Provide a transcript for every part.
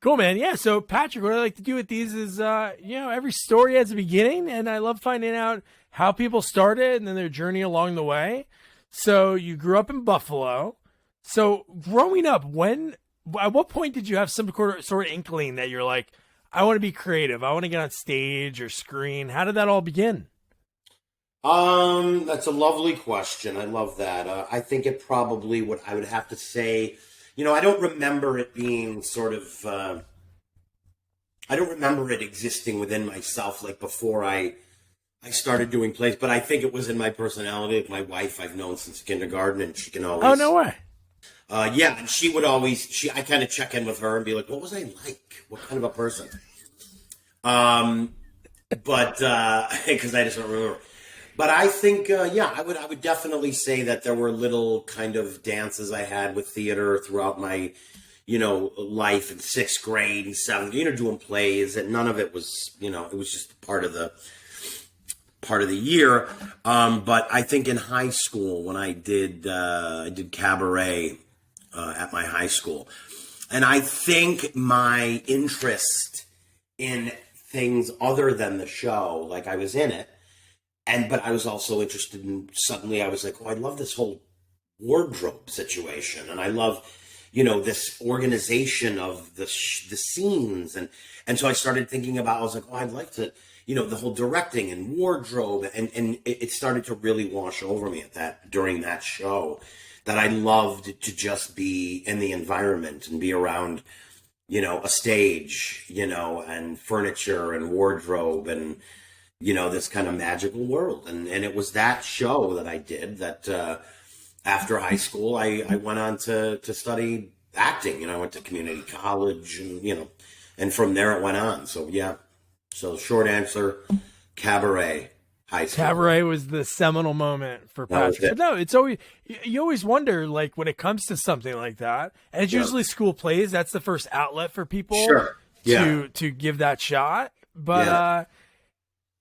Cool, man. Yeah. So, Patrick, what I like to do with these is, every story has a beginning, and I love finding out how people started and then their journey along the way. So, you grew up in Buffalo. So, growing up, at what point did you have some sort of inkling that you're like, I want to be creative, I want to get on stage or screen? How did that all begin? That's a lovely question. I love that. I think it probably would. I would have to say, I don't remember it being sort of. I don't remember it existing within myself like before I started doing plays. But I think it was in my personality. My wife, I've known since kindergarten, and she can always. Oh, no way. Yeah, and she would always. I kind of check in with her and be like, "What was I like? What kind of a person?" But because I just don't remember. But I think, I would definitely say that there were little kind of dances I had with theater throughout my, life in sixth grade and seventh, doing plays, and none of it was, it was just part of the year. But I think in high school when I did cabaret at my high school, and I think my interest in things other than the show, like I was in it. But I was also interested in, suddenly I was like, oh, I love this whole wardrobe situation. And I love, this organization of the scenes. And so I started thinking about, I was like, oh, I'd like to, the whole directing and wardrobe. And it started to really wash over me during that show, that I loved to just be in the environment and be around, a stage, and furniture and wardrobe and, this kind of magical world. And it was that show that I did that after high school, I went on to study acting. I went to community college and from there it went on. So, yeah. So short answer, cabaret, high school. Cabaret was the seminal moment for Patrick. But no, it's always, you always wonder, like, when it comes to something like that, and it's usually school plays, that's the first outlet for people to give that shot. But,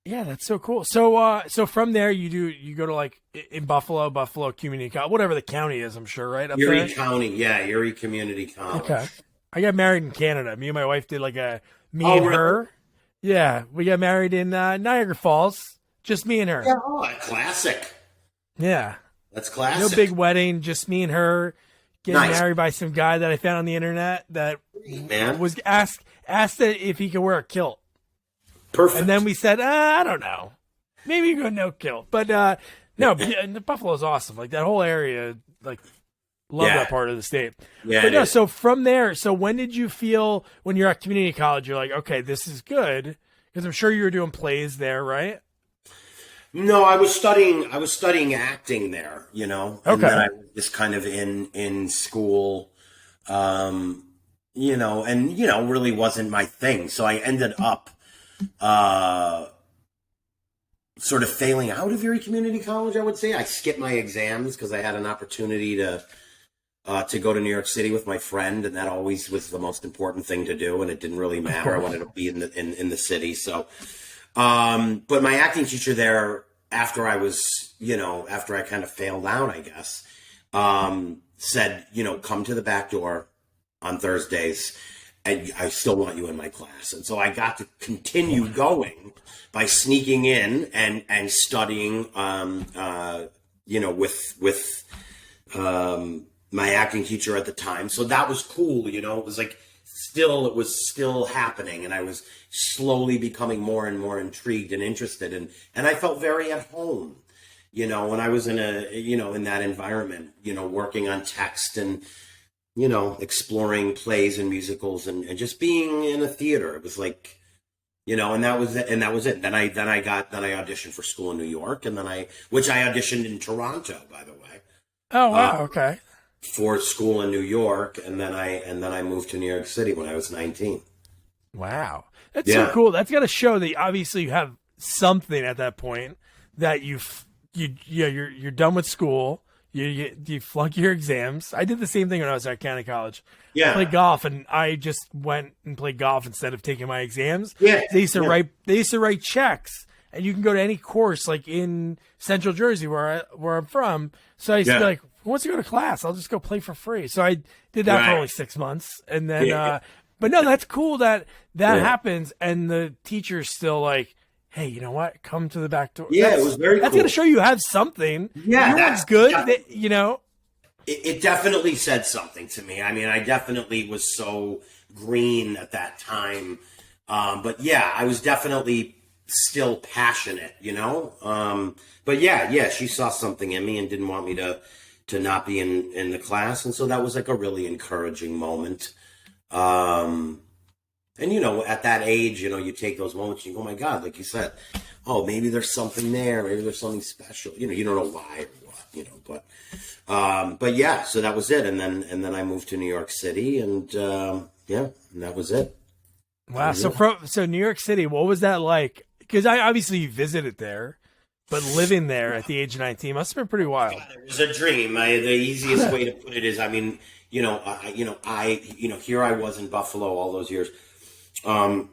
yeah, that's so cool. So from there you go to like in Buffalo Community College, whatever the county is, I'm sure, right? Erie County, Erie Community College. Okay. I got married in Canada. Me and my wife did like her. Yeah, we got married in Niagara Falls. Just me and her. Yeah, classic. Yeah. That's classic. No big wedding, just me and her getting married by some guy that I found on the internet that was asked if he could wear a kilt. Perfect. And then we said, I don't know. Maybe you go no kill. But no, Buffalo's awesome. Like that whole area, like love that part of the state. Yeah. But no, so from there, so when did you feel when you're at community college, you're like, okay, this is good? Because I'm sure you were doing plays there, right? No, I was studying acting there, Okay. And then I was just kind of in school, and really wasn't my thing. So I ended up sort of failing out of Erie Community College, I would say. I skipped my exams because I had an opportunity to go to New York City with my friend, and that always was the most important thing to do, and it didn't really matter. I wanted to be in the city. So, but my acting teacher there, after I kind of failed out, I guess, said, come to the back door on Thursdays, and I still want you in my class. And so I got to continue going by sneaking in and studying, with my acting teacher at the time. So that was cool. It was like it was still happening, and I was slowly becoming more and more intrigued and interested, and I felt very at home, when I was in in that environment, working on text and, exploring plays and musicals and just being in a theater. It was like, and that was it. Then I auditioned for school in New York, and which I auditioned in Toronto, by the way. Oh, wow. Okay. For school in New York, and then I moved to New York City when I was 19. Wow. That's so cool. That's got to show that obviously you have something at that point, that you're done with school. You flunk your exams. I did the same thing when I was at county college. Yeah. I played golf, and I just went and played golf instead of taking my exams. Yeah. They used to write checks, and you can go to any course like in Central Jersey where I'm from. So I used to be like, who wants to go to class? I'll just go play for free. So I did that for only 6 months, and then But no, that's cool that Yeah. happens, and the teacher's still like, "Hey, you know what? Come to the back door." Yeah, it was very That's cool. gonna show you have something. Yeah, Your that's one's good. yeah. You know. It definitely said something to me. I mean, I definitely was so green at that time. But yeah, I was definitely still passionate, you know? But yeah, she saw something in me and didn't want me to not be in the class. And so that was like a really encouraging moment. And, you know, at that age, you know, you take those moments and you go, oh my God, like you said, oh, maybe there's something there. Maybe there's something special. You know, you don't know why or what, you know, but yeah, so that was it. And then I moved to New York City and, and that was it. Wow. So New York City, what was that like? Because I obviously you visited there, but living there at the age of 19 must have been pretty wild. It was a dream. The easiest way to put it is, I mean, here I was in Buffalo all those years. And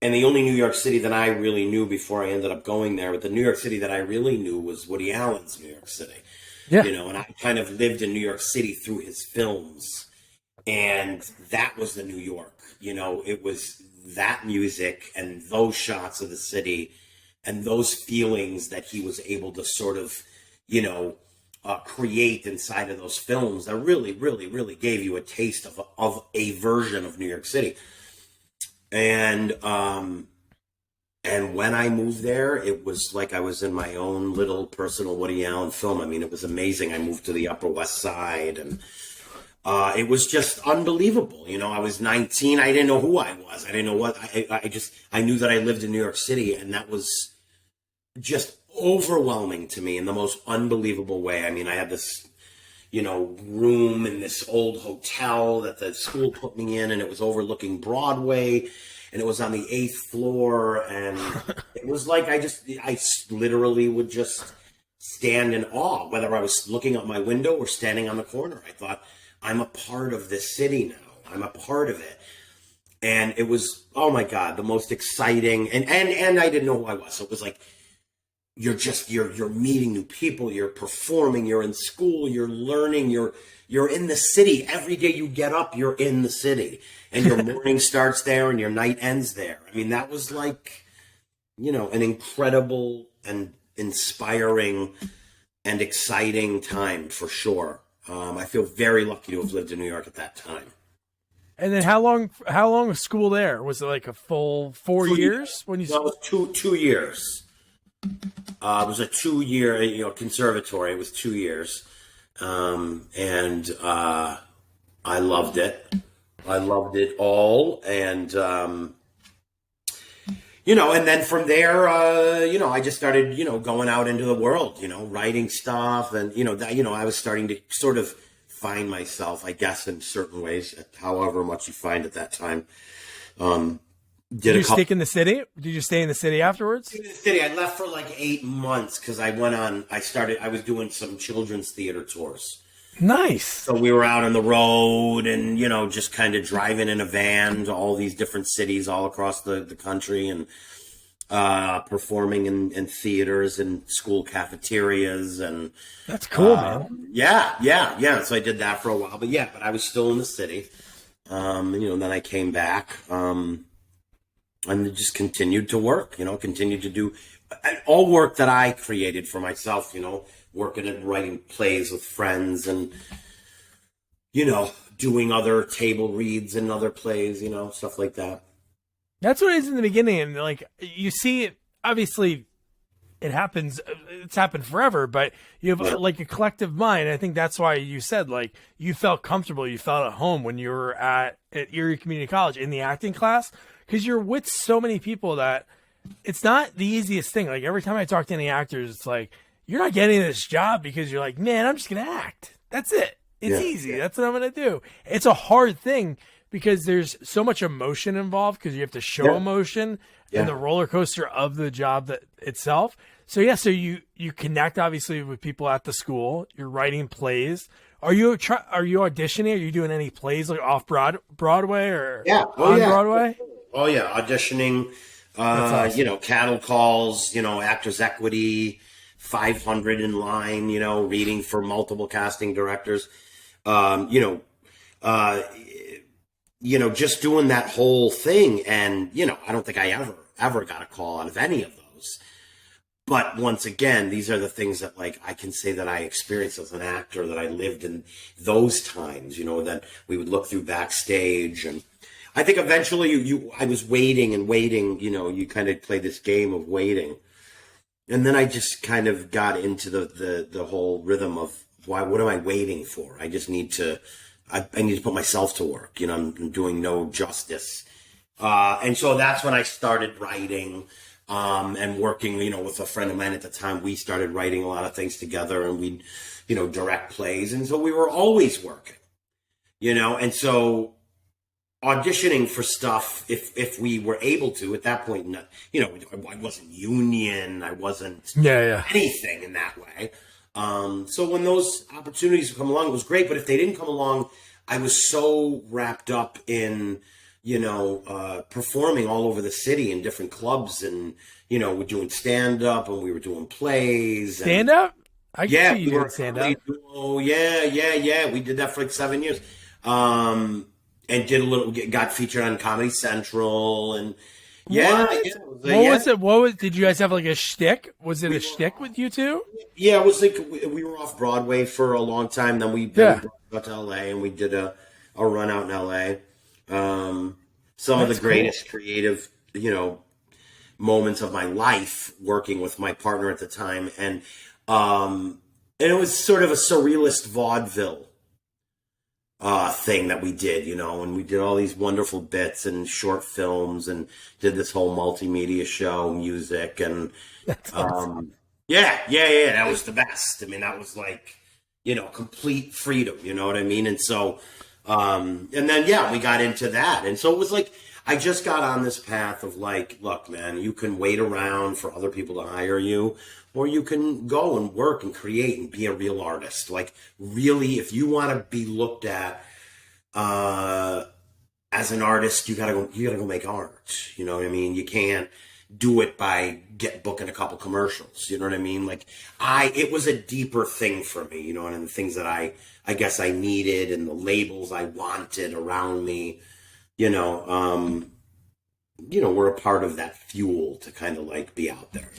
the only New York City that I really knew before I ended up going there, but the New York City that I really knew was Woody Allen's New York City. Yeah. You know, and I kind of lived in New York City through his films. And that was the New York. You know, it was that music and those shots of the city and those feelings that he was able to sort of, you know, create inside of those films that really, really, really gave you a taste of a version of New York City. And when I moved there, it was like I was in my own little personal Woody Allen film. I mean, it was amazing. I moved to the Upper West Side and it was just unbelievable. You know, I was 19. I didn't know who I was. I didn't know what I knew that I lived in New York City, and that was just overwhelming to me in the most unbelievable way. I mean, I had this, you know, room in this old hotel that the school put me in, and it was overlooking Broadway, and it was on the 8th floor, and it was like I literally would just stand in awe, whether I was looking out my window or standing on the corner. I thought, I'm a part of this city now. I'm a part of it. And it was, oh my God, the most exciting, and I didn't know who I was. So it was like, you're meeting new people, you're performing, you're in school, you're learning, you're in the city. Every day you get up, you're in the city, and your morning starts there and your night ends there. I mean, that was like, you know, an incredible and inspiring and exciting time for sure. I feel very lucky to have lived in New York at that time. And then how long was school there? Was it like a full 4 years when you? No, it was 2 years. It was a 2-year, you know, conservatory. It was 2 years, and I loved it. I loved it all, and you know, and then from there, you know, I just started, you know, going out into the world, you know, writing stuff, and you know, I was starting to sort of find myself, I guess, in certain ways, however much you find at that time. Did you stick in the city? Did you stay in the city afterwards? In the city, I left for like 8 months because I was doing some children's theater tours. Nice. So we were out on the road and, you know, just kind of driving in a van to all these different cities all across the country and performing in theaters and school cafeterias. And that's cool, man. Yeah. So I did that for a while. But I was still in the city. And, you know, then I came back and just continued to work, you know, continued to do all work that I created for myself, you know, working and writing plays with friends and, you know, doing other table reads and other plays, you know, stuff like that. That's what it is in the beginning. And like, you see it, obviously it happens, it's happened forever, but you have like a collective mind. I think that's why you said like you felt comfortable, you felt at home when you were at Erie Community College in the acting class, because you're with so many people that it's not the easiest thing. Like every time I talk to any actors, it's like, you're not getting this job because you're like, man, I'm just going to act. That's it. It's easy. Yeah. That's what I'm going to do. It's a hard thing because there's so much emotion involved because you have to show emotion and the roller coaster of the job that itself. So so you connect obviously with people at the school. You're writing plays. Are you auditioning? Are you doing any plays like off Broadway or on Broadway? Oh yeah, auditioning. Awesome. You know, cattle calls. You know, Actors Equity. 500 in line, you know, reading for multiple casting directors. You know, just doing that whole thing. And, I don't think I ever got a call out of any of those. But once again, these are the things that like I can say that I experienced as an actor, that I lived in those times, that we would look through backstage. And I think eventually I was waiting and waiting, you kind of play this game of waiting. And then I just kind of got into the whole rhythm of what am I waiting for? I just need to, I need to put myself to work. I'm doing no justice. And so that's when I started writing, and working, with a friend of mine at the time. We started writing a lot of things together, and we'd, direct plays. And so we were always working, and so auditioning for stuff, if we were able to at that point, I wasn't union, I wasn't anything in that way. So when those opportunities would come along, it was great. But if they didn't come along, I was so wrapped up in, performing all over the city in different clubs, and, we're doing stand up, and we were doing plays. Stand up? I can see you doing stand up. Oh yeah. We did that for like 7 years. And got featured on Comedy Central, and did you guys have like a shtick? Was it a shtick with you two? Yeah, it was like we were off Broadway for a long time. Then we got to LA, and we did a run out in LA. Some of the greatest creative, moments of my life working with my partner at the time, and it was sort of a surrealist vaudeville thing that we did, and we did all these wonderful bits and short films, and did this whole multimedia show, music, and That's awesome. yeah, that was the best. I mean, that was like, complete freedom, you know what I mean? And so, and then, we got into that. And so it was like, I just got on this path of like, look, man, you can wait around for other people to hire you, or you can go and work and create and be a real artist. Like, really, if you want to be looked at as an artist, you gotta go make art. You know what I mean? You can't do it by booking a couple commercials. You know what I mean? Like, it was a deeper thing for me, and the things that I guess I needed, and the labels I wanted around me, were a part of that fuel to kind of like be out there.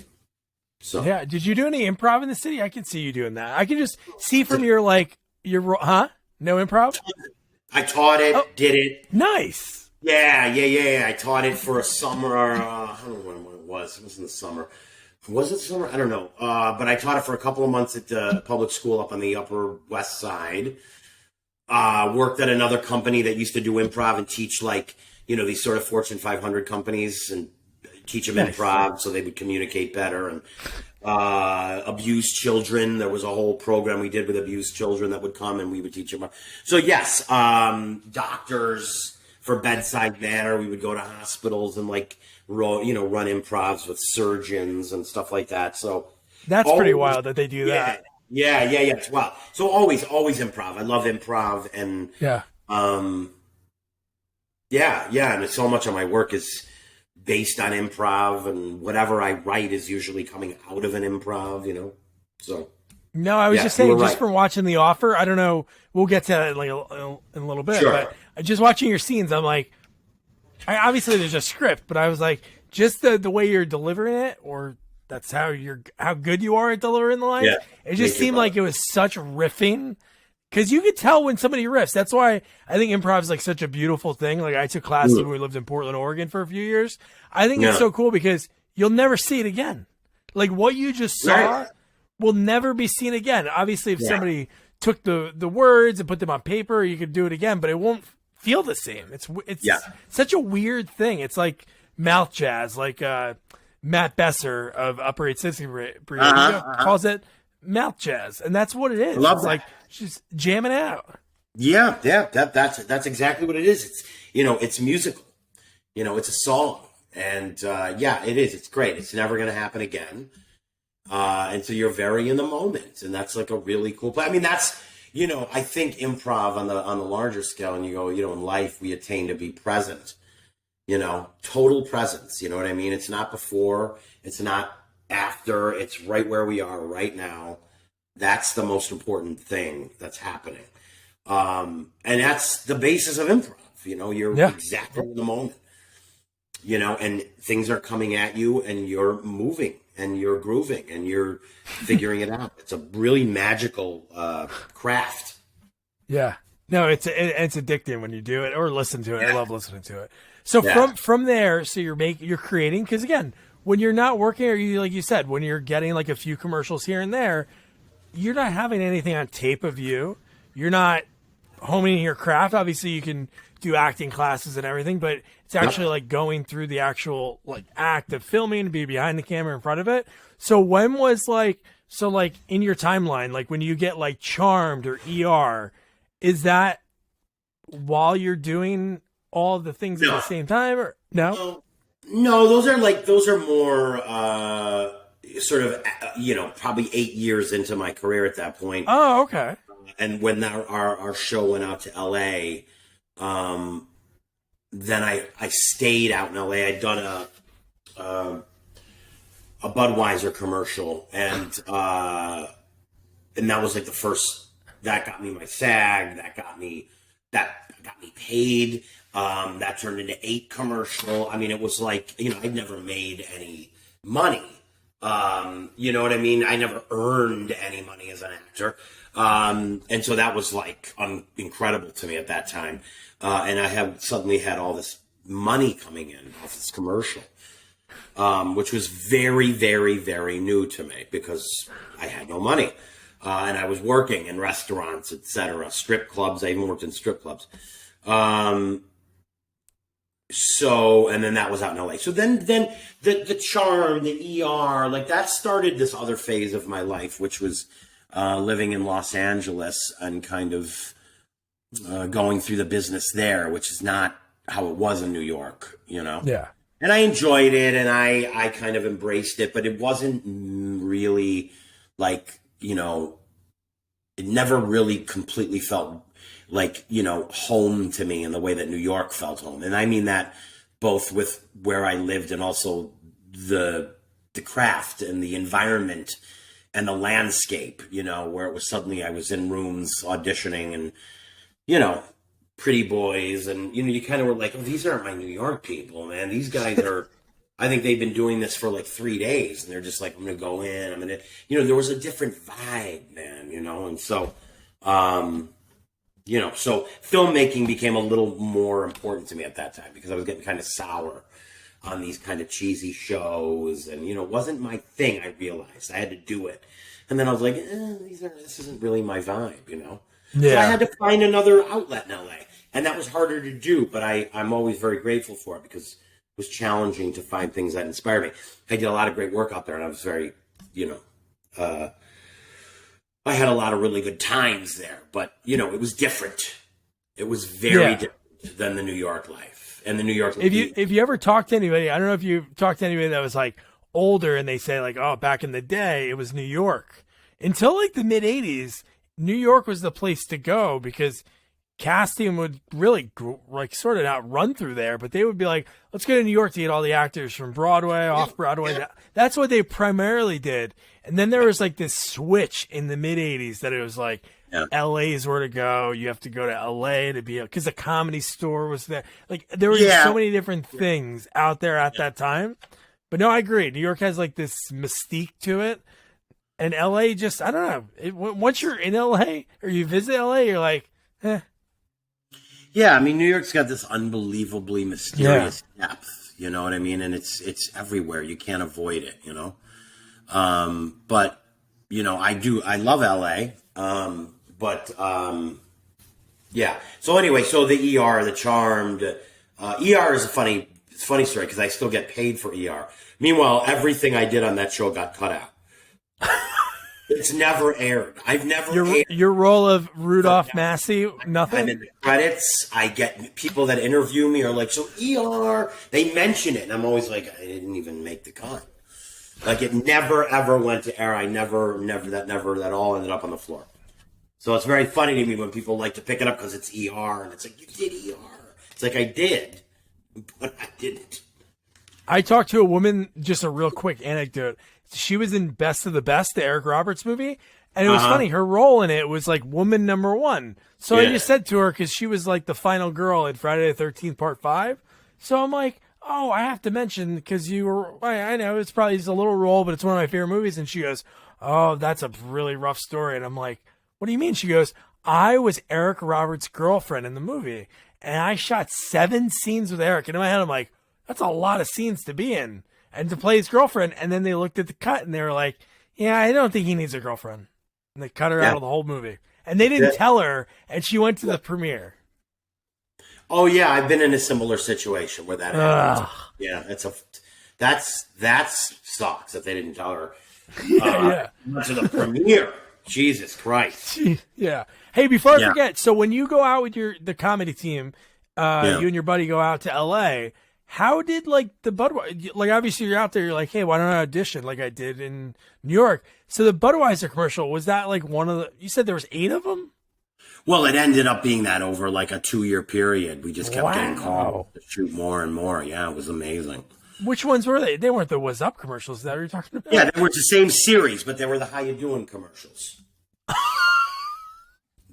So yeah, did you do any improv in the city? I can see you doing that. I can just see from your no improv? I taught it, did it. Nice. Yeah. I taught it for a summer. I don't know when it was. It was in the summer. Was it summer? I don't know. But I taught it for a couple of months at the public school up on the Upper West Side. Worked at another company that used to do improv and teach like, these sort of Fortune 500 companies, and teach them improv so they would communicate better. And abused children. There was a whole program we did with abused children that would come, and we would teach them. So yes, doctors for bedside manner. We would go to hospitals and like, run improvs with surgeons and stuff like that. So that's pretty wild that they do that. Yeah. It's wild. So always improv. I love improv, and and so much of my work is based on improv, and whatever I write is usually coming out of an improv, So no, I was just saying, just from watching The Offer, I don't know, we'll get to that in a little bit, but just watching your scenes, I'm like, obviously there's a script, but I was like, just the way you're delivering it, or that's how good you are at delivering the lines. Yeah, it just seemed like it was such riffing, because you could tell when somebody riffs. That's why I think improv is like such a beautiful thing. Like, I took classes when we lived in Portland, Oregon for a few years. I think it's so cool because you'll never see it again. Like, what you just saw will never be seen again. Obviously, if somebody took the words and put them on paper, you could do it again, but it won't feel the same. It's such a weird thing. It's like mouth jazz, like Matt Besser of Upper 860 calls it mouth jazz, and that's what it is. Love that. Like just jamming out. Yeah, that's exactly what it is. It's it's musical. It's a song, and it is. It's great. It's never going to happen again, and so you're very in the moment, and that's like a really cool play. I mean, that's I think improv on the larger scale, and you go, in life we attain to be present. Total presence. You know what I mean? It's not before. It's not after. It's right where we are right now. That's the most important thing that's happening. And that's the basis of improv. You're Yeah. exactly in the moment, and things are coming at you and you're moving and you're grooving and you're figuring it out. It's a really magical craft. Yeah. No, it's addicting when you do it or listen to it. Yeah. I love listening to it. So Yeah. from there, so you're creating, because again, when you're not working, or you, like you said, when you're getting like a few commercials here and there, you're not having anything on tape of you. You're not honing your craft. Obviously, you can do acting classes and everything, but it's actually like going through the actual like act of filming, to be behind the camera in front of it. So when was like in your timeline, like when you get like Charmed or ER, is that while you're doing all the things at the same time, or no? No, those are more sort of probably 8 years into my career at that point. Oh, okay. And when our show went out to LA, then I stayed out in LA. I'd done a Budweiser commercial, and that was like the first that got me my SAG. That got me paid. That turned into 8 commercial. I mean, it was like, I'd never made any money. You know what I mean? I never earned any money as an actor. And so that was like incredible to me at that time. And I have suddenly had all this money coming in off this commercial, which was very, very, very new to me because I had no money. And I was working in restaurants, etc., strip clubs. I even worked in strip clubs. So, and then that was out in LA. So then the Charm, the ER, like that started this other phase of my life, which was living in Los Angeles and kind of going through the business there, which is not how it was in New York, Yeah. And I enjoyed it and I kind of embraced it, but it wasn't really like, it never really completely felt like, home to me in the way that New York felt home. And I mean that both with where I lived and also the craft and the environment and the landscape, where it was suddenly I was in rooms auditioning and, pretty boys. And, you kind of were like, oh, these aren't my New York people, man. These guys are, I think they've been doing this for like 3 days and they're just like, I'm going to go in. I'm going to, there was a different vibe, man, and so, so filmmaking became a little more important to me at that time because I was getting kind of sour on these kind of cheesy shows and, it wasn't my thing. I realized I had to do it. And then I was like, this isn't really my vibe, Yeah. So I had to find another outlet in LA and that was harder to do, but I'm always very grateful for it because it was challenging to find things that inspired me. I did a lot of great work out there and I was very, I had a lot of really good times there, but it was different. It was very different than the New York life and the New York. If you ever talk to anybody, I don't know if you talked to anybody that was like older and they say like, oh, back in the day, it was New York. Until like the mid 80s, New York was the place to go because casting would really like sort of not run through there, but they would be like, let's go to New York to get all the actors from Broadway, off Broadway. Yeah. That's what they primarily did. And then there was like this switch in the mid 80s that it was like, LA is where to go. You have to go to LA to be, because the Comedy Store was there. Like there were just so many different things out there at that time. But no, I agree. New York has like this mystique to it. And LA just, I don't know. Once you're in LA or you visit LA, you're like, eh. Yeah, I mean, New York's got this unbelievably mysterious depth, you know what I mean? And it's everywhere. You can't avoid it, But, I love LA. Yeah. So anyway, so the ER, the Charmed, ER is a funny story because I still get paid for ER. Meanwhile, everything I did on that show got cut out. It's never aired. I've never aired. Your role of Rudolph Massey, nothing? I'm in the credits. I get people that interview me are like, so ER, they mention it. And I'm always like, I didn't even make the cut. Like it never, ever went to air. That all ended up on the floor. So it's very funny to me when people like to pick it up because it's ER. And it's like, you did ER. It's like I did, but I didn't. I talked to a woman, just a real quick anecdote. She was in Best of the Best, the Eric Roberts movie, And it was funny. Her role in it was like woman number one. So I just said to her, because she was like the final girl in Friday the 13th Part 5. So I'm like, oh, I have to mention, because you were, I know it's probably just a little role, but it's one of my favorite movies. And she goes, oh, that's a really rough story. And I'm like, what do you mean? She goes, I was Eric Roberts' girlfriend in the movie, and I shot 7 scenes with Eric. And in my head, I'm like, that's a lot of scenes to be in and to play his girlfriend. And then they looked at the cut and they were like, yeah, I don't think he needs a girlfriend. And they cut her out of the whole movie. And they didn't tell her, and she went to the premiere. Oh yeah, I've been in a similar situation where that happens. Yeah, that sucks that they didn't tell her. To the premiere. Jesus Christ. Yeah. Hey, before I forget, so when you go out with the comedy team, you and your buddy go out to LA, how did like the Budweiser, like obviously you're out there, you're like, hey, why don't I audition like I did in New York? So the Budweiser commercial, was that like one of the, you said there was 8 of them? Well, it ended up being that over like a 2-year period. We just kept getting called to shoot more and more. Yeah, it was amazing. Which ones were they? They weren't the What's Up commercials. Is that what you're talking about? Yeah, they were the same series, but they were the How You Doing commercials.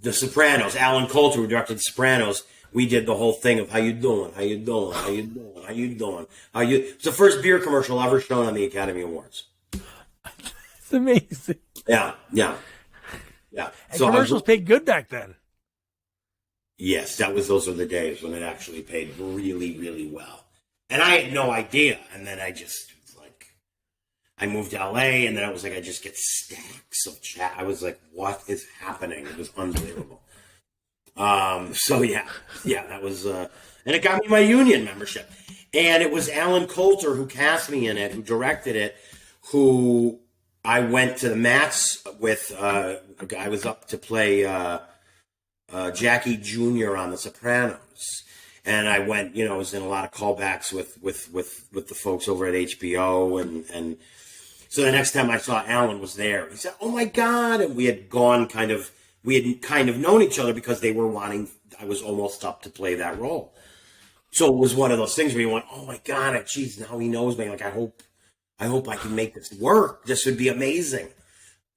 The Sopranos, Alan Coulter, who directed The Sopranos, we did the whole thing of how you doing, how you doing, how you doing, how you doing, how you. It's the first beer commercial ever shown on the Academy Awards. It's amazing. Yeah. And so commercials paid good back then. Yes, those were the days when it actually paid really, really well. And I had no idea. And then I just I moved to LA, and then I was like, I just get stacks of chat. I was like, what is happening? It was unbelievable. So that was, and it got me my union membership. And it was Alan Coulter who cast me in it, who directed it, who I went to the Mats with. I was up to play Jackie Jr. on The Sopranos. And I went, I was in a lot of callbacks with the folks over at HBO, and so the next time I saw Alan was there. He said, "Oh my God!" And we had kind of known each other because they were wanting. I was almost up to play that role, so it was one of those things where you went, "Oh my God, geez, now he knows me." Like I hope I can make this work. This would be amazing.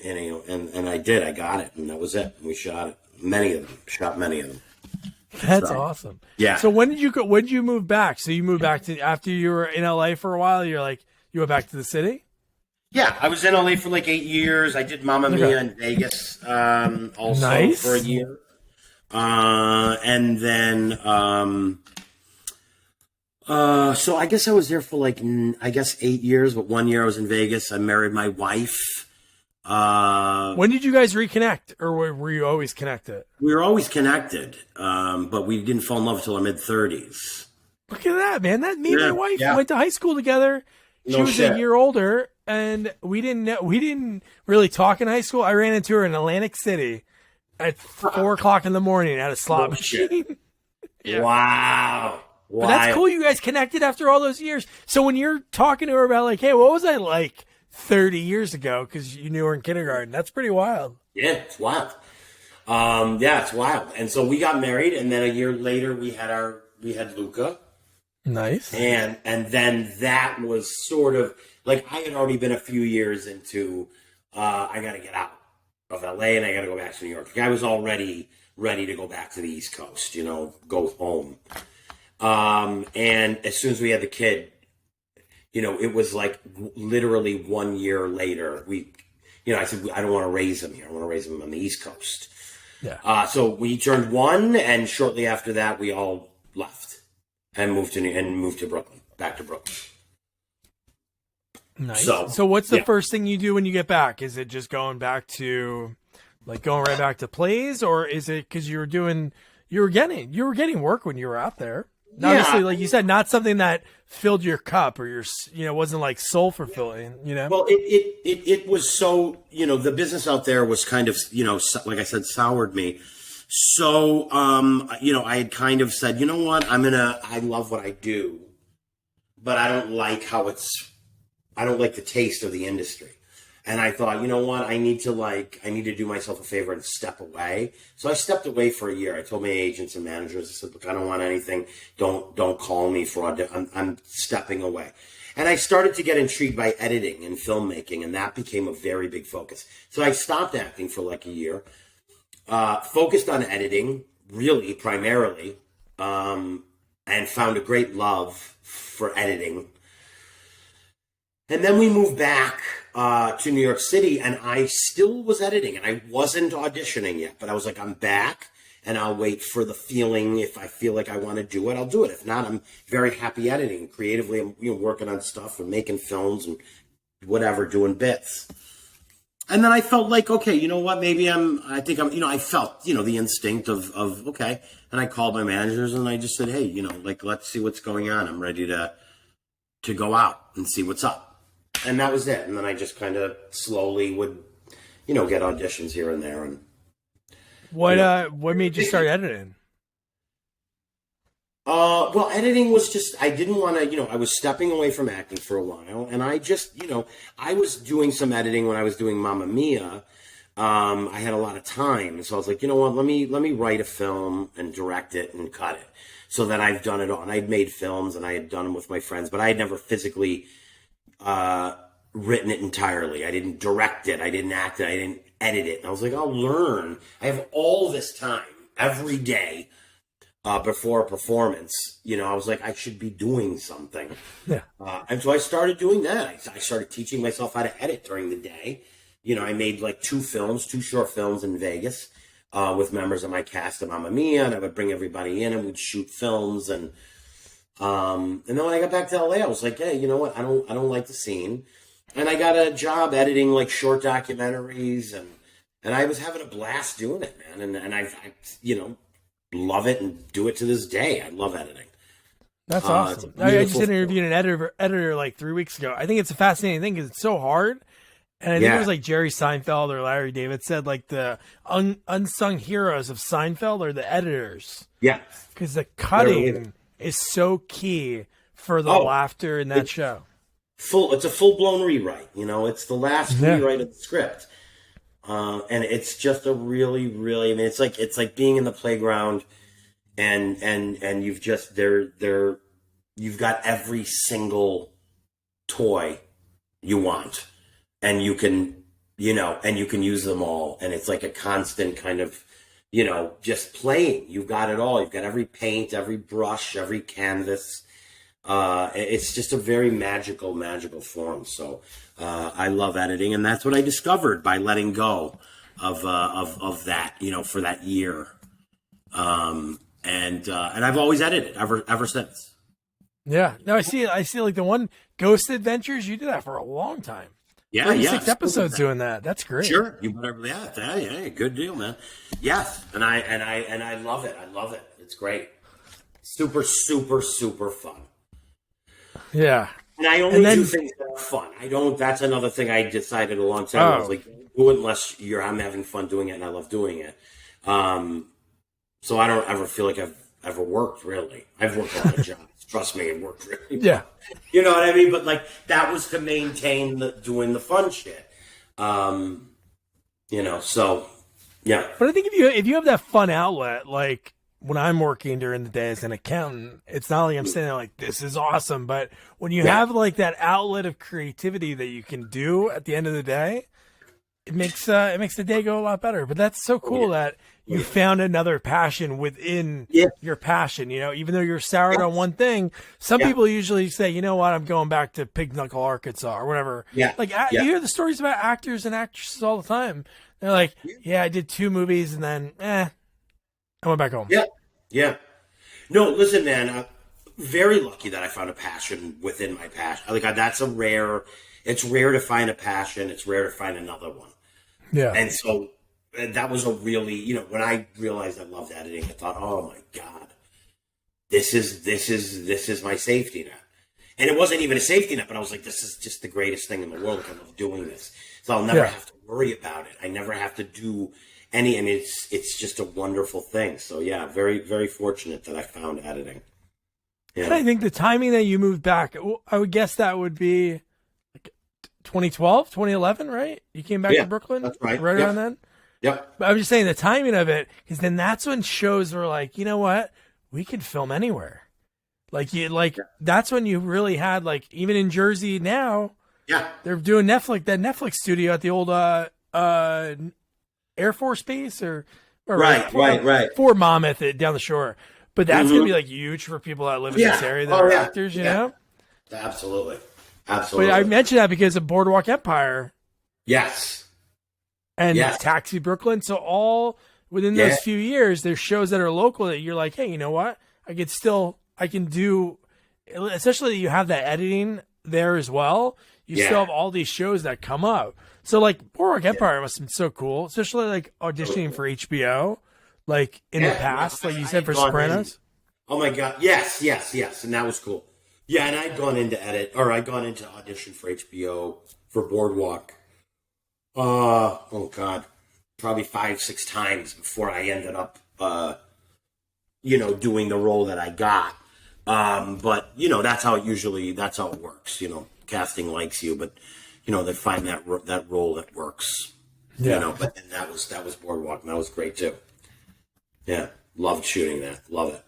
And and I did. I got it, and that was it. We shot it. Shot many of them. That's awesome. Yeah. So when did you go? When did you move back? So you moved back to after you were in LA for a while. You went back to the city. Yeah, I was in LA for like 8 years. I did Mamma Mia in Vegas, also for a year, and then so I guess I was there for 8 years. But 1 year I was in Vegas. I married my wife. When did you guys reconnect, or were you always connected? We were always connected, but we didn't fall in love until our mid-30s. Look at that, man! Me and my wife went to high school together. She was a year older, and we didn't really talk in high school. I ran into her in Atlantic City at 4:00 in the morning at a slot machine. Yeah. Wow. But that's cool. You guys connected after all those years. So when you're talking to her about like, hey, what was I like 30 years ago? Because you knew her in kindergarten. That's pretty wild. Yeah, it's wild. It's wild. And so we got married, and then a year later we had Luca. Nice. And then that was sort of like I had already been a few years into I got to get out of LA and I got to go back to New York. Like I was already ready to go back to the East Coast, go home. And as soon as we had the kid, it was like literally 1 year later. I said, I don't want to raise him here. I want to raise him on the East Coast. Yeah. So we turned 1, and shortly after that, we all left and moved to Brooklyn, back to Brooklyn. Nice. So what's the first thing you do when you get back? Is it just going back to, going right back to plays, or is it because you were getting work when you were out there? Obviously, like you said, not something that filled your cup or wasn't like soul fulfilling, Well, it was so, the business out there was kind of, like I said, soured me. So, I had kind of said, you know what, I love what I do, but I don't like the taste of the industry. And I thought, you know what? I need to do myself a favor and step away. So I stepped away for a year. I told my agents and managers, I said, look, I don't want anything. Don't call me for audition. I'm stepping away. And I started to get intrigued by editing and filmmaking, and that became a very big focus. So I stopped acting for like a year, focused on editing, really primarily, and found a great love for editing. And then we moved back to New York City, and I still was editing, and I wasn't auditioning yet. But I was like, I'm back, and I'll wait for the feeling. If I feel like I want to do it, I'll do it. If not, I'm very happy editing. Creatively, I'm working on stuff and making films and whatever, doing bits. And then I felt like, okay, you know what? Maybe I felt, the instinct of okay. And I called my managers, and I just said, hey, let's see what's going on. I'm ready to go out and see what's up. And that was it. And then I just kind of slowly would, get auditions here and there. And what made you start editing? Well, editing was just, I didn't want to, I was stepping away from acting for a while. And I just, I was doing some editing when I was doing Mamma Mia. I had a lot of time. So I was like, you know what, let me write a film and direct it and cut it. So that I've done it all. And I'd made films and I had done them with my friends, but I had never physically written it entirely. I didn't direct it. I didn't act it. I didn't edit it. And I was like, I'll learn. I have all this time every day before a performance. I was like, I should be doing something. Yeah. And so I started doing that. I started teaching myself how to edit during the day. I made like two short films in Vegas with members of my cast of Mamma Mia, and I would bring everybody in and we'd shoot films. And then when I got back to LA, I was like, hey, you know what? I don't like the scene. And I got a job editing like short documentaries, and I was having a blast doing it, man. And I love it and do it to this day. I love editing. That's awesome. I just interviewed an editor like 3 weeks ago. I think it's a fascinating thing because it's so hard. And I think it was like Jerry Seinfeld or Larry David said, like the unsung heroes of Seinfeld are the editors. Yeah. Because the cutting is so key for the laughter in that show. It's a full-blown rewrite. It's the last rewrite of the script. And it's just a really, really, it's like being in the playground and you've just, you've got every single toy you want. And you can, and you can use them all. And it's like a constant kind of, just playing. You've got it all. You've got every paint, every brush, every canvas. It's just a very magical form. So I love editing. And that's what I discovered by letting go of that, for that year. And I've always edited ever since. Yeah. No, I see like the one Ghost Adventures. You did that for a long time. Yeah, 36 episodes doing that. That's great. Sure, you better. Yeah, good deal, man. Yes, and I love it. I love it. It's great. Super, super, super fun. Yeah. And I only do things that are fun. I don't. That's another thing I decided a long time ago. I was like, do it unless I'm having fun doing it, and I love doing it. So I don't ever feel like I've ever worked really. I've worked a lot of jobs. Trust me, it worked really well. Yeah. You know what I mean? But like that was to maintain doing the fun shit. So yeah. But I think if you have that fun outlet, like when I'm working during the day as an accountant, it's not like I'm sitting there like, this is awesome. But when you have like that outlet of creativity that you can do at the end of the day, it makes the day go a lot better. But that's so cool that you found another passion within your passion. Even though you're soured on one thing, some people usually say, you know what, I'm going back to Pig Knuckle, Arkansas or whatever. Yeah. Like you hear the stories about actors and actresses all the time. They're like, I did 2 movies and then, I went back home. Yeah. Yeah. No, listen, man, very lucky that I found a passion within my passion. Like it's rare to find a passion. It's rare to find another one. Yeah. And so that was a really, when I realized I loved editing, I thought, oh my God, this is my safety net. And it wasn't even a safety net, but I was like, this is just the greatest thing in the world. I love doing this. So I'll never have to worry about it. I never have to do and it's just a wonderful thing. So yeah, very, very fortunate that I found editing. Yeah. And I think the timing that you moved back, I would guess that would be like 2012, 2011, right? You came back to Brooklyn, that's right. around then. Yep. But I'm just saying the timing of it, because then that's when shows were like, you know what, we could film anywhere. That's when you really had even in Jersey now. Yeah, they're doing that Netflix studio at the old Air Force Base or right. Fort Monmouth down the shore. But that's gonna be huge for people that live in this area that are actors, you know. Absolutely. But I mentioned that because of Boardwalk Empire. Yes. And Taxi Brooklyn. So all within those few years, there's shows that are local that you're like, hey, you know what? I can do, especially you have that editing there as well. You still have all these shows that come up. So Boardwalk Empire must have been so cool, especially auditioning for HBO, in the past, like you said, for Sopranos. Oh my God. Yes. And that was cool. Yeah. And I'd gone into audition for HBO for Boardwalk. Oh God, probably 5-6 times before I ended up, doing the role that I got. But that's how it works. Casting likes you, but they find that role that works. But then that was Boardwalk, and that was great too. Yeah, loved shooting that. Love it.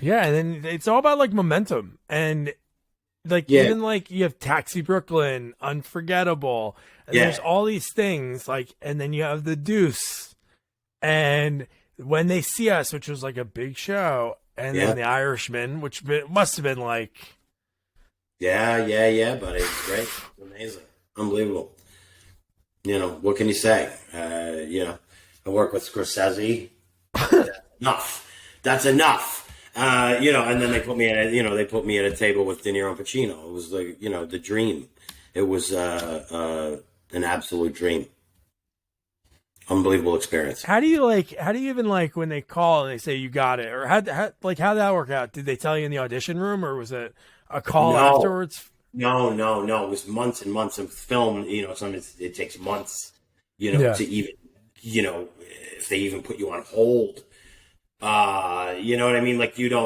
Yeah, and then it's all about momentum, and even you have Taxi Brooklyn, Unforgettable, and there's all these things and then you have The Deuce, and When They See Us, which was a big show, and then The Irishman, which must have been Yeah, buddy. It's great. Amazing. Unbelievable. What can you say? I work with Scorsese. That's enough. And then they put me at a table with De Niro and Pacino. It was the dream. It was an absolute dream. Unbelievable experience. How do you even when they call and they say you got it, or how did that work out? Did they tell you in the audition room, or was it a call afterwards? No. It was months and months of film. Sometimes it takes months, to even, if they even put you on hold. You know what I mean?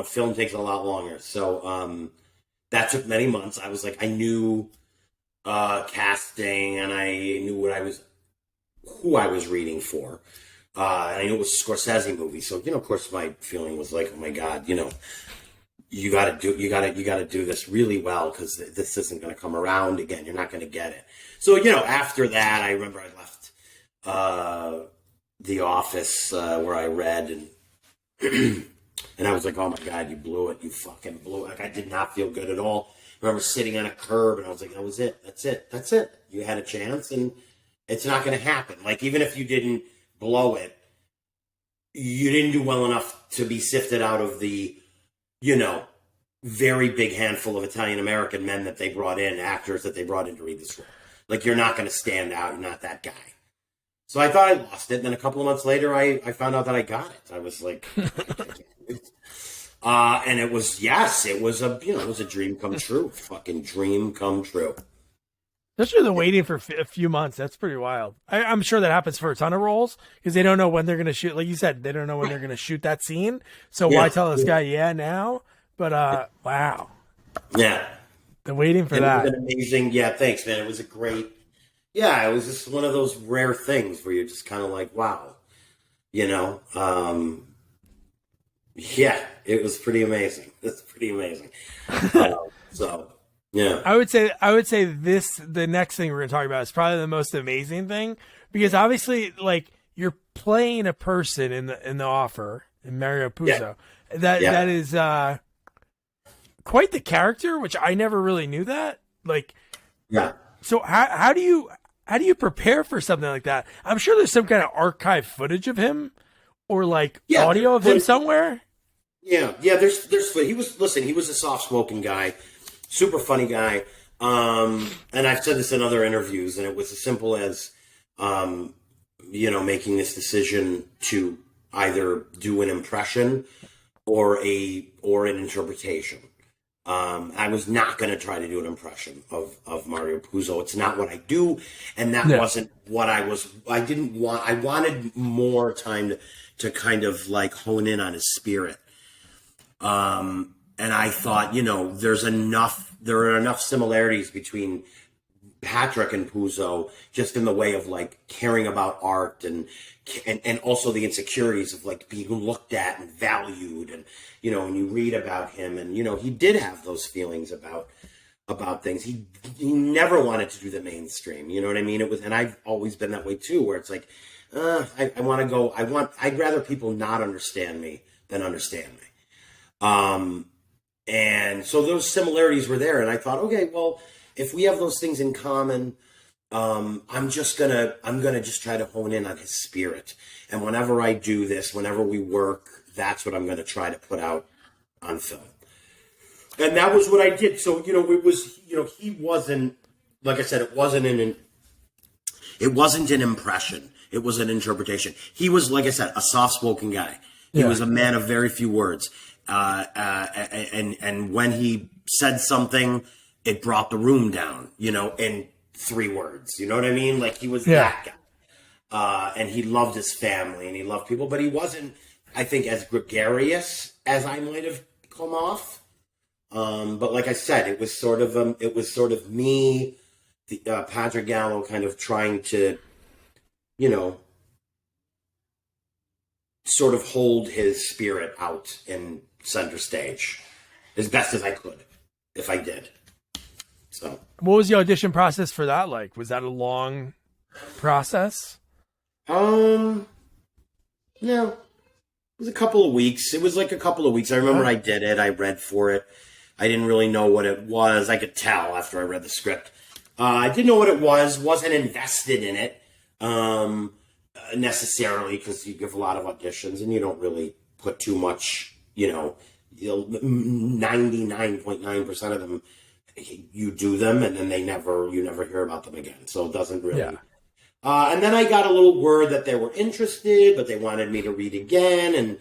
Film takes a lot longer. So that took many months. I was I knew casting, and I knew who I was reading for. And I knew it was a Scorsese movie. So, of course my feeling was oh my God, you gotta do this really well, because this isn't going to come around again. You're not going to get it. So, after that, I remember I left the office where I read, and I was oh my God, you blew it. You fucking blew it. I did not feel good at all. I remember sitting on a curb, and I was that was it. That's it. You had a chance, and it's not going to happen. Even if you didn't blow it, you didn't do well enough to be sifted out of the, very big handful of Italian-American men that they brought in, actors that they brought in to read this role. You're not going to stand out. You're not that guy. So I thought I lost it. And then a couple of months later, I found out that I got it. I was and it was, it was a dream come true. Fucking dream come true. Especially the waiting for a few months. That's pretty wild. I'm sure that happens for a ton of roles, because they don't know when they're going to shoot. Like you said, they don't know when they're going to shoot that scene. So why tell this guy, now? But, wow. Yeah. The waiting for that. It was an amazing. Yeah, thanks, man. It was a great. Yeah, it was just one of those rare things where you're just kind of wow. Yeah, it was pretty amazing. It's pretty amazing. So. Yeah, I would say the next thing we're going to talk about is probably the most amazing thing, because obviously you're playing a person in the offer in Mario Puzo that is quite the character, which I never really knew that. So how do you prepare for something like that? I'm sure there's some kind of archive footage of him, or audio of him somewhere. Yeah. There's he was a soft spoken guy. Super funny guy. And I've said this in other interviews, and it was as simple as, making this decision to either do an impression or an interpretation. I was not going to try to do an impression of Mario Puzo. It's not what I do. And that wasn't what I wanted more time to kind of hone in on his spirit. And I thought, there are enough similarities between Patrick and Puzo, just in the way of like caring about art and also the insecurities of like being looked at and valued. And, you know, when you read about him, and, you know, he did have those feelings about things. He never wanted to do the mainstream. You know what I mean? It was, and I've always been that way too, where it's like, I want to go, I'd rather people not understand me than understand me. And so those similarities were there. And I thought, okay, well, if we have those things in common, I'm gonna just try to hone in on his spirit. And whenever I do this, whenever we work, that's what I'm going to try to put out on film. And that was what I did. So, you know, it was, you know, he wasn't, like I said, it wasn't an impression. It was an interpretation. He was, like I said, a soft-spoken guy. He was a man of very few words. And when he said something, it brought the room down, you know, in 3 words. You know what I mean? Like, he was that guy. And he loved his family and he loved people, but he wasn't, I think, as gregarious as I might have come off. But like I said, it was sort of me, Patrick Gallo, kind of trying to, you know, sort of hold his spirit out in center stage as best as I could, if I did. So, what was the audition process for that like? Was that a long process? No, it was a couple of weeks. It was like a couple of weeks. I remember I did it. I read for it. I didn't really know what it was. I could tell after I read the script. I didn't know what it was. Wasn't invested in it necessarily, because you give a lot of auditions and you don't really put too much. You know, 99.9% of them, you do them and then you never hear about them again. So it doesn't really. Yeah. And then I got a little word that they were interested, but they wanted me to read again. And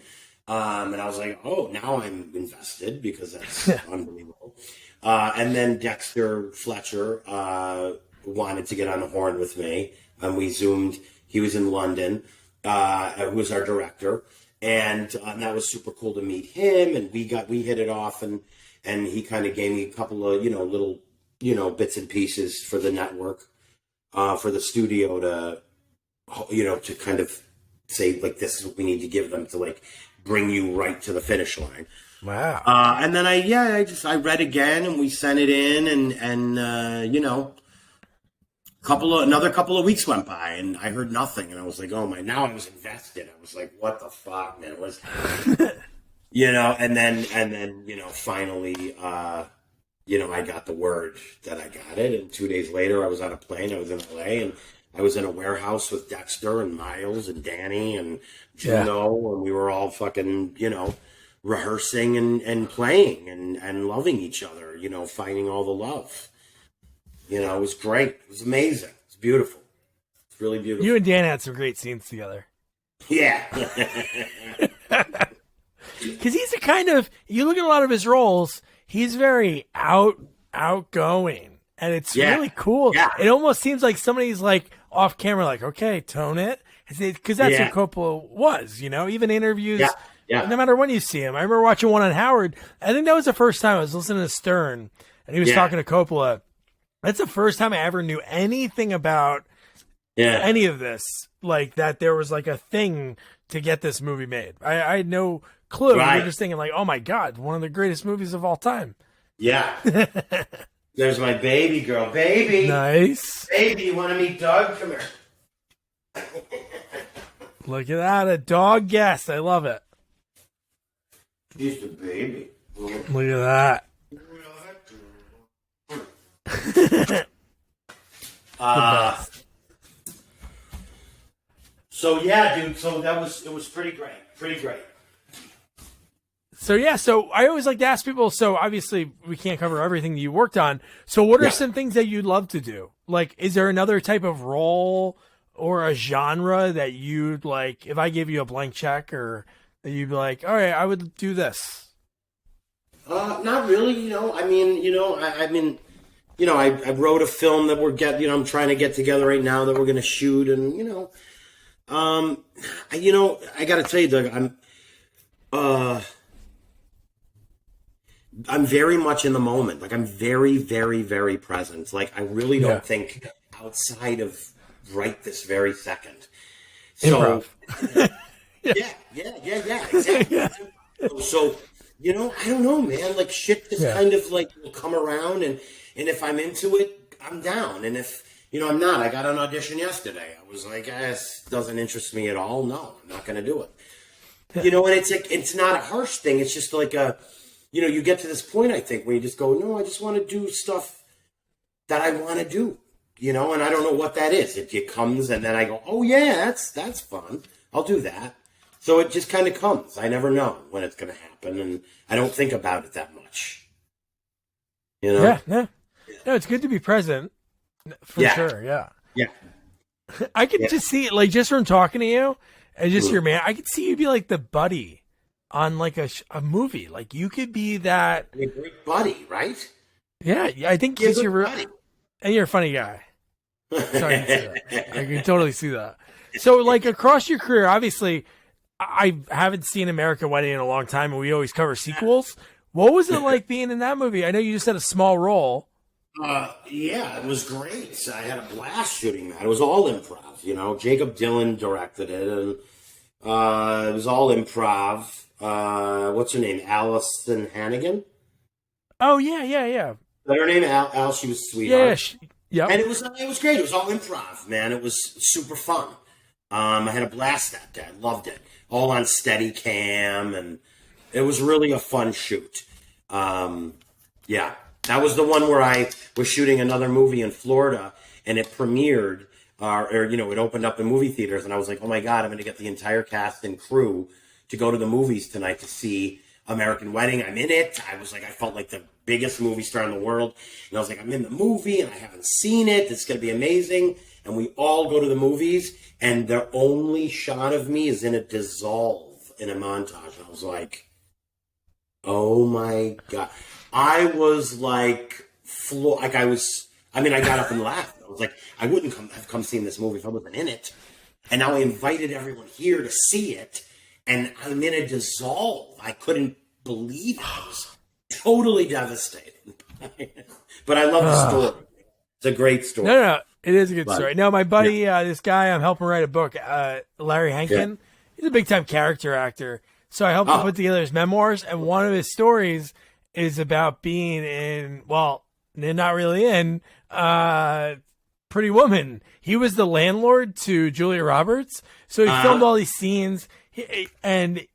I was like, oh, now I'm invested, because that's unbelievable. And then Dexter Fletcher wanted to get on the horn with me, and we Zoomed. He was in London, who was our director. And that was super cool to meet him. And we hit it off, and he kind of gave me a couple of, you know, little, you know, bits and pieces for the network. For the studio to, you know, to kind of say, like, this is what we need to give them to, like, bring you right to the finish line. Wow. And then I read again, and we sent it in, and you know, another couple of weeks went by, and I heard nothing, and I was like, oh my, now I was invested. I was like, what the fuck, man? It was, you know, and then, you know, finally, you know, I got the word that I got it, and 2 days later, I was on a plane. I was in LA, and I was in a warehouse with Dexter and Miles and Danny and Juno, and we were all fucking, you know, rehearsing and playing and loving each other, you know, finding all the love. You know, it was great. It was amazing. It's beautiful. It's really beautiful. You and Dan had some great scenes together. Yeah. Because he's a kind of, you look at a lot of his roles, he's very outgoing, and it's really cool. Yeah. It almost seems like somebody's like off camera, like, okay, tone it, because that's what Coppola was, you know, even interviews. Yeah. No matter when you see him. I remember watching one on Howard. I think that was the first time I was listening to Stern, and he was talking to Coppola. That's the first time I ever knew anything about any of this, like that there was like a thing to get this movie made. I had no clue. Right. You're just thinking like, oh my God, one of the greatest movies of all time. Yeah. There's my baby girl. Baby. Nice. Baby, you want to meet Doug? Come here. Look at that. A dog guest. I love it. She's the baby. Look at that. So yeah, dude. So it was pretty great. So I always like to ask people, so obviously we can't cover everything that you worked on. So what are some things that you'd love to do? Like, is there another type of role or a genre that you'd like, if I gave you a blank check, or that you'd be like, all right, I would do this? Not really. You know, I mean, I wrote a film that I'm trying to get together right now that we're going to shoot. And, I got to tell you, Doug, I'm very much in the moment. Like I'm very, very, very present. Like I really don't think outside of right this very second. So Improv. exactly. Yeah. So, I don't know, man. Like shit just Yeah. kind of like will come around and if I'm into it, I'm down. And if I'm not. I got an audition yesterday. I was like, this doesn't interest me at all. No, I'm not gonna do it. And it's like it's not a harsh thing. It's just like you get to this point, I think, where you just go, no, I just want to do stuff that I want to do, and I don't know what that is. It comes, and then I go, oh yeah, that's fun. I'll do that. So it just kind of comes. I never know when it's going to happen, and I don't think about it that much. Yeah. No, it's good to be present for sure. Yeah. Yeah. I could just see it, like, just from talking to you and just your man. I could see you be like the buddy on like a movie. Like you could be that. A great buddy, right? Yeah. I think you're buddy. And you're a funny guy. So I can see that. I can totally see that. So like across your career, obviously, I haven't seen American Wedding in a long time, and we always cover sequels. What was it like being in that movie? I know you just had a small role. Yeah, it was great. I had a blast shooting that. It was all improv. Jacob Dylan directed it, and it was all improv. What's her name? Alyson Hannigan. Oh yeah. Is that her name? Al. She was sweetheart. Yeah. And it was great. It was all improv, man. It was super fun. I had a blast that day. I loved it. All on Steadicam, and it was really a fun shoot. Yeah, that was the one where I was shooting another movie in Florida, and it premiered, it opened up in movie theaters, and I was like, oh my God, I'm going to get the entire cast and crew to go to the movies tonight to see American Wedding. I'm in it. I felt like the biggest movie star in the world, and I was like, I'm in the movie, and I haven't seen it. It's going to be amazing. And we all go to the movies, and the only shot of me is in a dissolve in a montage. And I was like, oh my God. I was like, I got up and laughed. I was like, I wouldn't have come seeing this movie if I wasn't in it. And now I invited everyone here to see it, and I'm in a dissolve. I couldn't believe it. I was totally devastated. But I love the story. It's a great story. No. It is a good story. No, my buddy, this guy I'm helping write a book, Larry Hankin, he's a big-time character actor. So I helped him put together his memoirs, and one of his stories is about being in, well, they're not really in, Pretty Woman. He was the landlord to Julia Roberts. So he filmed all these scenes, and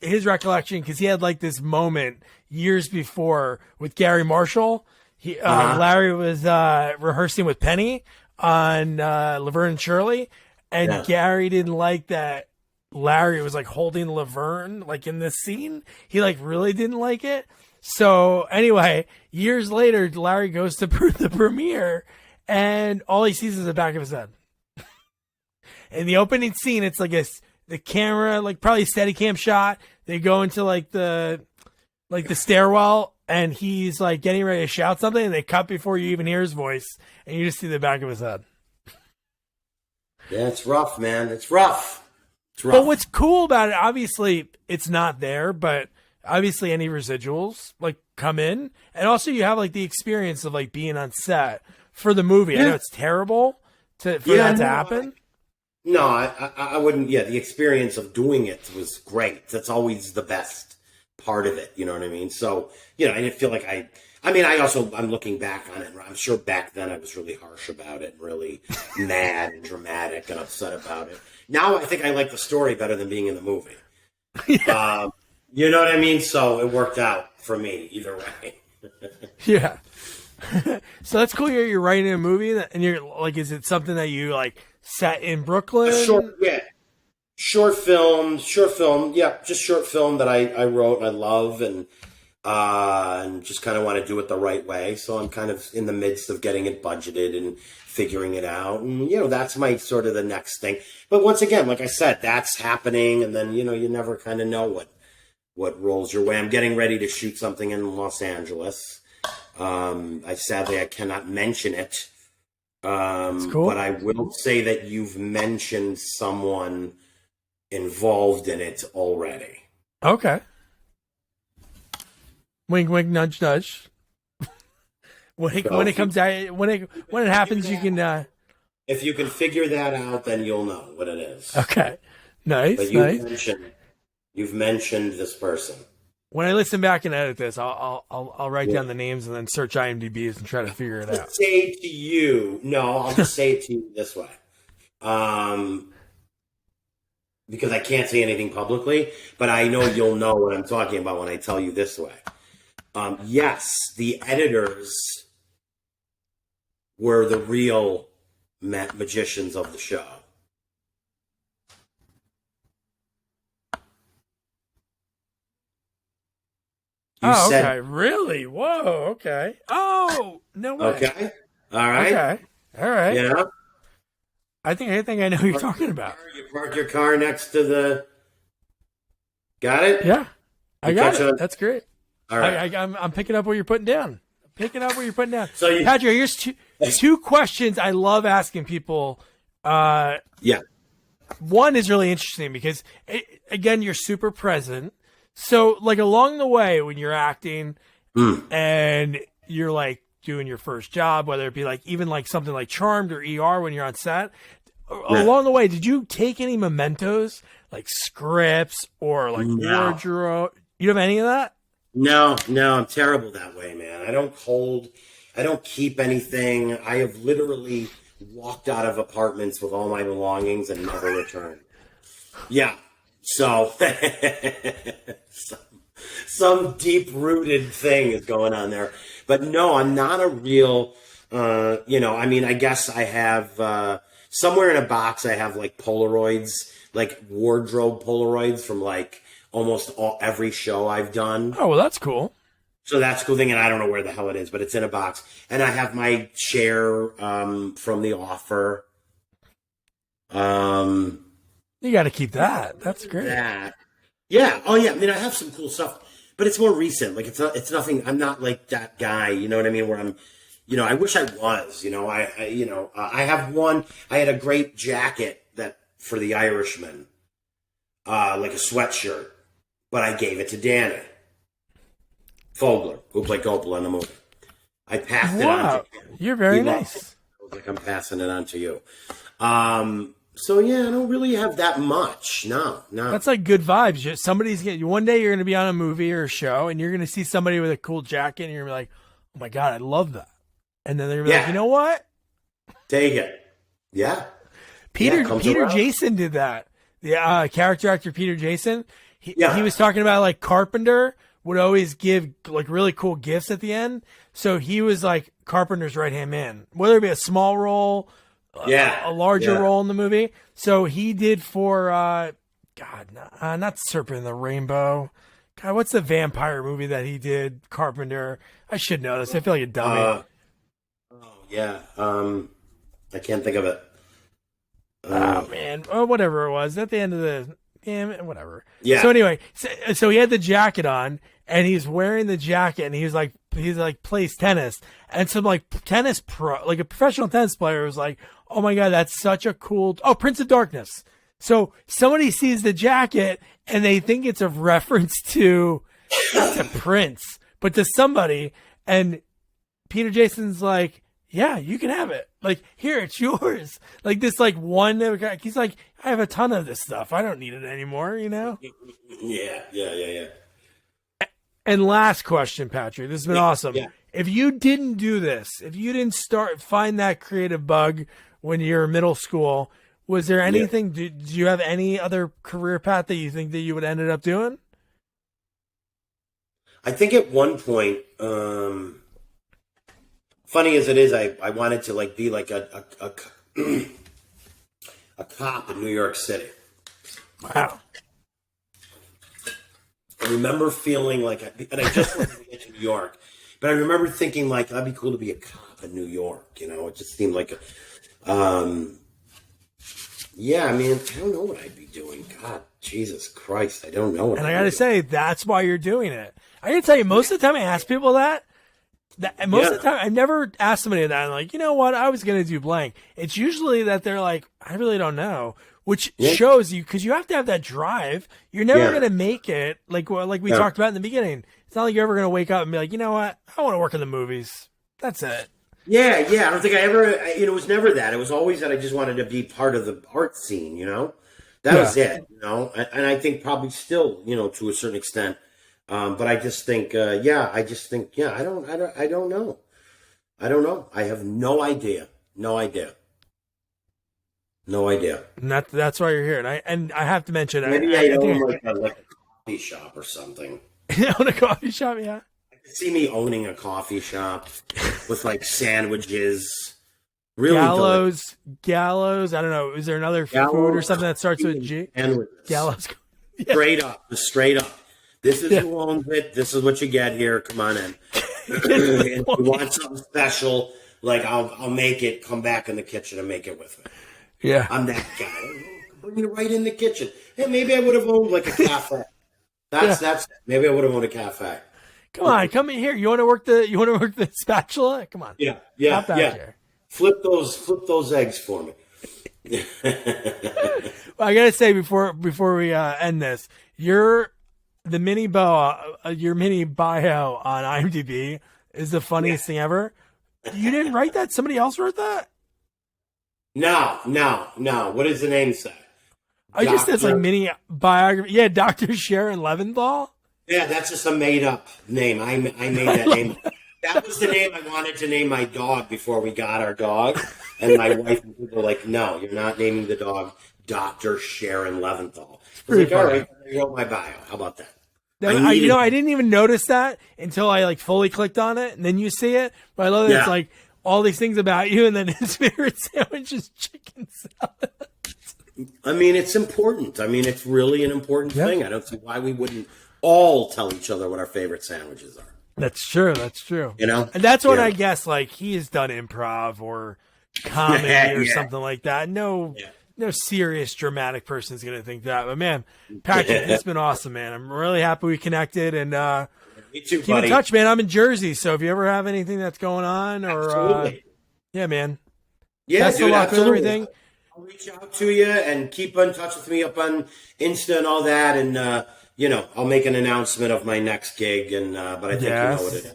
his recollection, because he had like this moment years before with Gary Marshall. Larry was rehearsing with Penny on Laverne and Shirley, and Gary didn't like that Larry was like holding Laverne like in this scene. He like really didn't like it. So anyway, years later, Larry goes to the premiere, and all he sees is the back of his head. In the opening scene, it's like the camera, like probably a Steadicam shot. They go into like the stairwell, and he's like getting ready to shout something, and they cut before you even hear his voice, and you just see the back of his head. Yeah, it's rough, man. It's rough. But what's cool about it, obviously, it's not there, but obviously any residuals like come in, and also you have like the experience of like being on set for the movie. I know it's terrible for that to happen. I wouldn't. Yeah, the experience of doing it was great. That's always the best part of it. You know what I mean? So, I didn't feel like I'm looking back on it. I'm sure back then I was really harsh about it, really mad and dramatic and upset about it. Now I think I like the story better than being in the movie. Yeah. You know what I mean? So it worked out for me either way. Yeah. So that's cool. You're writing a movie, and you're like, is it something that you like set in Brooklyn? Short film. Yeah, just short film that I wrote and I love, and just kind of want to do it the right way. So I'm kind of in the midst of getting it budgeted and figuring it out. And, that's my sort of the next thing. But once again, like I said, that's happening. And then, you never kind of know what rolls your way. I'm getting ready to shoot something in Los Angeles. I cannot mention it. That's cool. But I will say that you've mentioned someone involved in it already. Okay. Wink, wink, nudge, nudge. When it comes out, when it happens, you can. If you can figure that out, then you'll know what it is. Okay, nice. But you've mentioned this person. When I listen back and edit this, I'll write down the names and then search IMDb's and try to figure it out. I'll just say it to you this way. Because I can't say anything publicly, but I know you'll know what I'm talking about when I tell you this way. Yes, the editors were the real magicians of the show. Okay. Really? Whoa, okay. Oh, no way. Okay. All right. Okay. All right. Yeah. I think I know who you're talking about. You park your car next to the... Got it? Yeah. I got it. That's great. All right. I'm picking up what you're putting down. So Patrick, here's two questions I love asking people. Yeah. One is really interesting because, again, you're super present. So, like, along the way when you're acting and you're, like, doing your first job, whether it be, like, even, like, something like Charmed or ER when you're on set, along the way, did you take any mementos, like scripts or, like, wardrobe? You have any of that? No, I'm terrible that way, man. I don't keep anything. I have literally walked out of apartments with all my belongings and never returned. Yeah. So some deep-rooted thing is going on there. But no, I'm not a real, I guess I have, somewhere in a box I have, like, Polaroids, like wardrobe Polaroids from, like, almost every show I've done. Oh, well, that's cool. So that's a cool thing, and I don't know where the hell it is, but it's in a box. And I have my chair from The Offer. You got to keep that. That's great. Yeah. Oh, yeah. I mean, I have some cool stuff, but it's more recent. Like, it's nothing. I'm not like that guy. You know what I mean? Where I'm, I wish I was. I have one. I had a great jacket for The Irishman, like a sweatshirt, but I gave it to Danny Fogler, who played Coppola in the movie. I passed it on to him. You're very nice. I was like, I'm passing it on to you. So yeah, I don't really have that much. No. That's like good vibes. One day you're going to be on a movie or a show, and you're going to see somebody with a cool jacket, and you're going to be like, "Oh my god, I love that!" And then they're going to be like, "You know what? Take it." Yeah. Peter Jason did that. The character actor Peter Jason. He was talking about, like, Carpenter would always give, like, really cool gifts at the end. So he was like Carpenter's right hand man, whether it be a small role. A larger role in the movie. So he did for not Serpent in the Rainbow. God, what's the vampire movie that he did? Carpenter. I should know this. I feel like a dummy. I can't think of it. Oh man, whatever it was. At the end of the whatever. Yeah. So anyway, so he had the jacket on, and he's wearing the jacket, and he's like plays tennis, and some like tennis pro, like a professional tennis player, was like, "Oh my god, that's such a cool." Oh, Prince of Darkness. So somebody sees the jacket and they think it's a reference to not to Prince, but to somebody, and Peter Jason's like, "Yeah, you can have it. Like, here, it's yours." Like this, like one. He's like, "I have a ton of this stuff. I don't need it anymore." Yeah. And last question, Patrick. This has been awesome. Yeah. If you didn't do this, if you didn't find that creative bug when you were in middle school, was there anything? Yeah. Did you have any other career path that you think that you would ended up doing? I think at one point, funny as it is, I wanted to like be like a cop in New York City. Wow. I remember feeling like, and I just wanted to get to New York, but I remember thinking like, that'd be cool to be a cop in New York. It just seemed like, I mean, I don't know what I'd be doing. God, Jesus Christ, I don't know. And I got to say, that's why you're doing it. I got to tell you, most of the time I ask people that, And most of the time, I never ask somebody that. I'm like, you know what? I was going to do blank. It's usually that they're like, I really don't know, which shows you because you have to have that drive. You're never going to make it like we talked about in the beginning. It's not like you're ever going to wake up and be like, you know what? I want to work in the movies. That's it. Yeah. I don't think I ever, it was never that. It was always that I just wanted to be part of the art scene, That was it, And I think probably still, to a certain extent. But I just think, I don't know. I don't know. I have no idea. No idea. And that's why you're here. And I have to mention, maybe I own like a coffee shop or something. Own a coffee shop, yeah. I could see me owning a coffee shop with like sandwiches. Really Gallows. I don't know. Is there another food or something that starts with G? Gallows. Yeah. Straight up. This is who owns it. This is what you get here. Come on in. If you want something special, like I'll make it. Come back in the kitchen and make it with me. Yeah, I'm that guy. Bring you right in the kitchen. Hey, maybe I would have owned like a cafe. That's maybe I would have owned a cafe. Come in here. You want to work the spatula? Come on. Yeah. Here. Flip those eggs for me. Well, I gotta say before we end this, your mini bio on IMDb is the funniest thing ever. You didn't write that? Somebody else wrote that? No. What does the name say? I just said it's like mini biography. Yeah, Dr. Sharon Leventhal. Yeah, that's just a made up name. I made that name. That was the name I wanted to name my dog before we got our dog. And my wife and people were like, no, you're not naming the dog Dr. Sharon Leventhal. I was like, all right, I wrote my bio. How about that? I didn't even notice that until I like fully clicked on it, and then you see it. But I love that it's like all these things about you, and then his favorite sandwich is chicken salad. I mean, it's important. I mean, it's really an important thing. I don't see why we wouldn't all tell each other what our favorite sandwiches are. That's true. And that's when I guess like he has done improv or comedy or something like that. No serious dramatic person is going to think that. But man, Patrick, it's been awesome, man. I'm really happy we connected, and me too, keep buddy. in touch, man. I'm in Jersey, so if you ever have anything that's going on, or man, best of luck with everything. I'll reach out to you and keep in touch with me up on Insta and all that, and I'll make an announcement of my next gig, and but I think you know what it is.